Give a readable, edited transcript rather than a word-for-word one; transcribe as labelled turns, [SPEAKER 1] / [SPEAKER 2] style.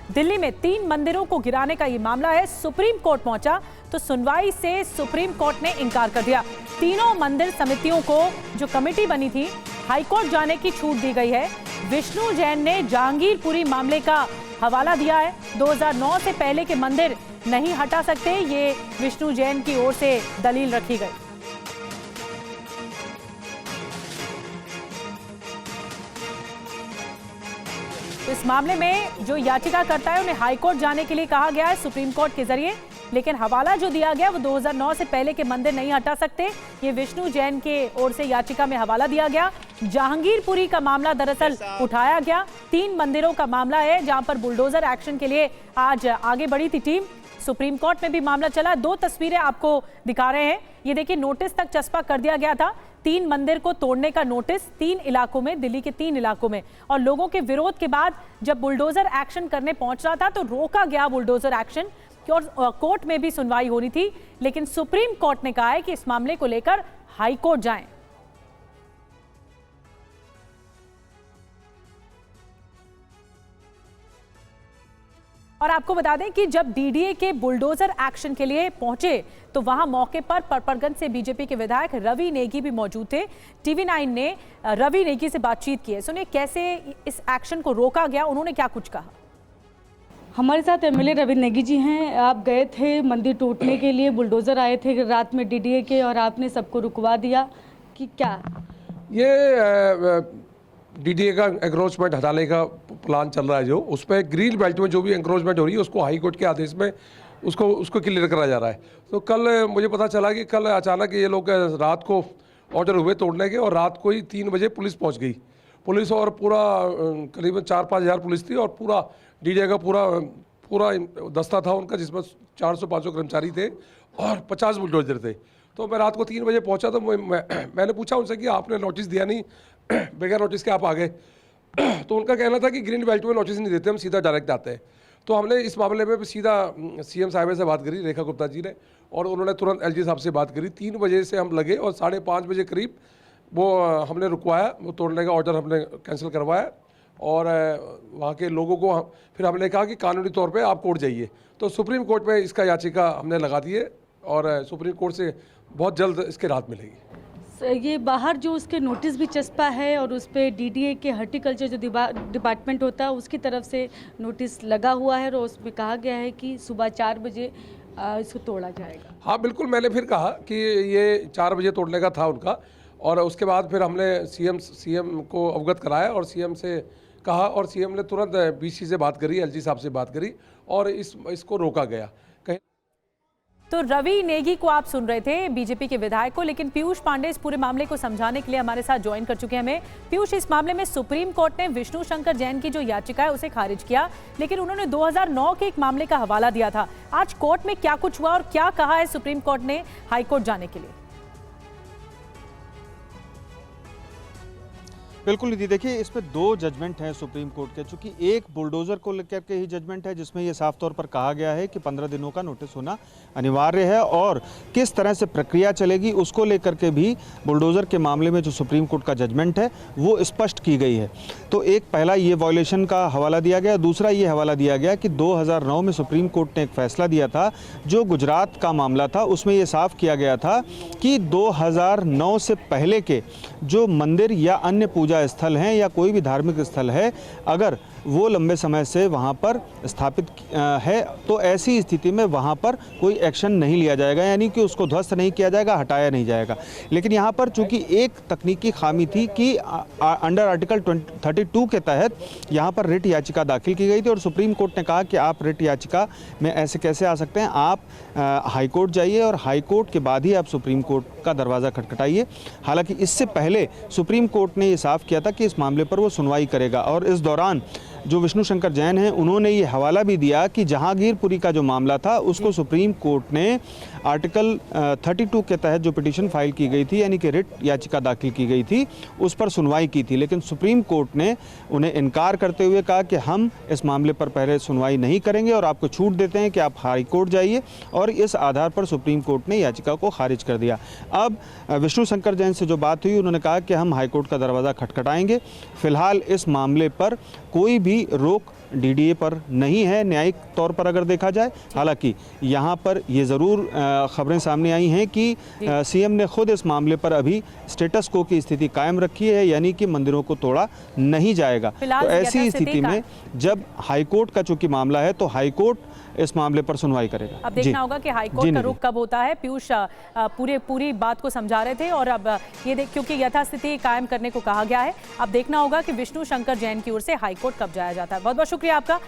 [SPEAKER 1] दिल्ली में 3 मंदिरों को गिराने का ये मामला है। सुप्रीम कोर्ट पहुंचा तो सुनवाई से सुप्रीम कोर्ट ने इनकार कर दिया। तीनों मंदिर समितियों को जो कमेटी बनी थी, हाईकोर्ट जाने की छूट दी गई है। विष्णु जैन ने जहांगीरपुरी मामले का हवाला दिया है। 2009 से पहले के मंदिर नहीं हटा सकते, ये विष्णु जैन की ओर से दलील रखी गई। तो इस मामले में जो याचिकाकर्ता है उन्हें हाईकोर्ट जाने के लिए कहा गया है सुप्रीम कोर्ट के जरिए, लेकिन हवाला जो दिया गया वो 2009 से पहले के मंदिर नहीं हटा सकते, ये विष्णु जैन के ओर से याचिका में हवाला दिया गया। जहांगीरपुरी का मामला दरअसल उठाया गया। 3 मंदिरों का मामला है जहां पर बुलडोजर एक्शन के लिए आज आगे बढ़ी थी टीम। सुप्रीम कोर्ट में भी मामला चला। 2 तस्वीरें आपको दिखा रहे हैं। ये देखिए, नोटिस तक चस्पा कर दिया गया था। 3 मंदिर को तोड़ने का नोटिस 3 इलाकों में, दिल्ली के 3 इलाकों में, और लोगों के विरोध के बाद जब बुलडोजर एक्शन करने पहुंच रहा था तो रोका गया बुलडोजर एक्शन। और कोर्ट में भी सुनवाई होनी थी, लेकिन सुप्रीम कोर्ट ने कहा है कि इस मामले को लेकर हाई कोर्ट जाएं। और आपको बता दें कि जब डीडीए के बुलडोजर एक्शन के लिए पहुंचे तो वहां मौके पर परपरगंज से बीजेपी के विधायक रवि नेगी भी मौजूद थे। टीवी9 ने रवि नेगी से बातचीत की है। सुनिए कैसे इस एक्शन को रोका गया, उन्होंने क्या कुछ कहा।
[SPEAKER 2] हमारे साथ एमएलए रवि नेगी जी हैं। आप गए थे मंदिर टूटने के लिए, बुलडोजर आए थे रात में डीडीए के, और आपने सबको रुकवा दिया कि क्या
[SPEAKER 3] ये डीडीए का एंक्रोचमेंट हटाने का प्लान चल रहा है, जो उस पर ग्रीन बेल्ट में जो भी एंक्रोचमेंट हो रही है उसको हाई कोर्ट के आदेश में उसको क्लियर करा जा रहा है। तो कल मुझे पता चला कि कल अचानक ये लोग रात को ऑर्डर हुए तोड़ने के, और रात को ही 3 बजे पुलिस पहुंच गई। पुलिस और पूरा करीबन 4-5 हज़ार पुलिस थी, और पूरा डीडीए का पूरा दस्ता था उनका, जिसमें 400-500 कर्मचारी थे और 50 बुलडोजर थे। तो मैं रात को 3 बजे पहुंचा तो मैंने पूछा उनसे कि आपने नोटिस दिया नहीं, बगैर नोटिस के आप आ गए। तो उनका कहना था कि ग्रीन बेल्ट में नोटिस नहीं देते, हम सीधा डायरेक्ट आते हैं। तो हमने इस मामले में सीधा सीएम साहिबा से बात करी, रेखा गुप्ता जी ने, और उन्होंने तुरंत एलजी साहब से बात करी। 3 बजे से हम लगे और 5:30 बजे करीब वो हमने रुकवाया, वो तोड़ने का ऑर्डर हमने कैंसिल करवाया, और वहाँ के लोगों को फिर हमने कहा कि कानूनी तौर पे आप कोर्ट जाइए। तो सुप्रीम कोर्ट में इसका याचिका हमने लगा दी है, और सुप्रीम कोर्ट से बहुत जल्द इसके राहत मिलेगी।
[SPEAKER 2] ये बाहर जो उसके नोटिस भी चस्पा है, और उस पर डीडीए के हॉर्टिकल्चर जो डिपार्टमेंट होता है उसकी तरफ से नोटिस लगा हुआ है, और उसमें कहा गया है कि सुबह 4 बजे इसको तोड़ा जाएगा।
[SPEAKER 3] हाँ बिल्कुल, मैंने फिर कहा कि ये 4 बजे तोड़ने का था उनका, और उसके बाद फिर हमने सीएम को अवगत कराया और सीएम से कहा, और सीएम ने तुरंत बीसी से बात करी, एलजी साहब से बात करी, और इसको रोका गया।
[SPEAKER 1] तो रवि नेगी को आप सुन रहे थे, बीजेपी के विधायक को, लेकिन पीयूष पांडे इस पूरे मामले को समझाने के लिए हमारे साथ ज्वाइन कर चुके हैं हमें। पीयूष, इस मामले में सुप्रीम कोर्ट ने विष्णु शंकर जैन की जो याचिका है उसे खारिज किया, लेकिन उन्होंने 2009 के एक मामले का हवाला दिया था। आज कोर्ट में क्या कुछ हुआ और क्या कहा है सुप्रीम कोर्ट ने हाईकोर्ट जाने के लिए?
[SPEAKER 4] बिल्कुल निधि, देखिए इसमें 2 जजमेंट हैं सुप्रीम कोर्ट के। चूंकि एक बुलडोजर को लेकर के ही जजमेंट है, जिसमें ये साफ तौर पर कहा गया है कि 15 दिनों का नोटिस होना अनिवार्य है, और किस तरह से प्रक्रिया चलेगी उसको लेकर के भी बुलडोजर के मामले में जो सुप्रीम कोर्ट का जजमेंट है वो स्पष्ट की गई है। तो एक पहला ये वायलेशन का हवाला दिया गया, दूसरा ये हवाला दिया गया कि 2009 में सुप्रीम कोर्ट ने एक फैसला दिया था जो गुजरात का मामला था, उसमें ये साफ किया गया था कि 2009 से पहले के जो मंदिर या अन्य पूजा स्थल हैं या कोई भी धार्मिक स्थल है, अगर वो लंबे समय से वहाँ पर स्थापित है तो ऐसी स्थिति में वहाँ पर कोई एक्शन नहीं लिया जाएगा, यानी कि उसको ध्वस्त नहीं किया जाएगा, हटाया नहीं जाएगा। लेकिन यहाँ पर चूंकि एक तकनीकी खामी थी कि अंडर आर्टिकल 32 के तहत यहाँ पर रिट याचिका दाखिल की गई थी, और सुप्रीम कोर्ट ने कहा कि आप रिट याचिका में ऐसे कैसे आ सकते हैं, आप हाईकोर्ट जाइए और हाईकोर्ट के बाद ही आप सुप्रीम कोर्ट का दरवाज़ा खटखटाइए। हालांकि इससे पहले सुप्रीम कोर्ट ने ये साफ किया था कि इस मामले पर वो सुनवाई करेगा, और इस दौरान जो विष्णु शंकर जैन हैं उन्होंने ये हवाला भी दिया कि जहांगीरपुरी का जो मामला था उसको सुप्रीम कोर्ट ने आर्टिकल 32 के तहत जो पिटीशन फाइल की गई थी, यानी कि रिट याचिका दाखिल की गई थी, उस पर सुनवाई की थी। लेकिन सुप्रीम कोर्ट ने उन्हें इनकार करते हुए कहा कि हम इस मामले पर पहले सुनवाई नहीं करेंगे और आपको छूट देते हैं कि आप हाई कोर्ट जाइए, और इस आधार पर सुप्रीम कोर्ट ने याचिका को खारिज कर दिया। अब विष्णु शंकर जैन से जो बात हुई, उन्होंने कहा कि हम हाईकोर्ट का दरवाज़ा खटखटाएंगे। फिलहाल इस मामले पर कोई भी रोक डीडीए पर नहीं है न्यायिक तौर पर अगर देखा जाए। हालांकि यहाँ पर ये ज़रूर खबरें सामने आई हैं कि सीएम ने खुद इस मामले पर अभी स्टेटस को की स्थिति कायम रखी है, यानी कि मंदिरों को तोड़ा नहीं जाएगा। तो ऐसी स्थिति में जब हाईकोर्ट का चूंकि मामला है तो हाईकोर्ट इस मामले पर सुनवाई करेगा।
[SPEAKER 1] अब देखना होगा कि हाईकोर्ट का रुख कब होता है। पीयूष पूरी बात को समझा रहे थे और अब ये देख क्योंकि यथास्थिति कायम करने को कहा गया है, अब देखना होगा कि विष्णु शंकर जैन की ओर से हाईकोर्ट कब जाया जाता है। बहुत बहुत शुक्रिया आपका।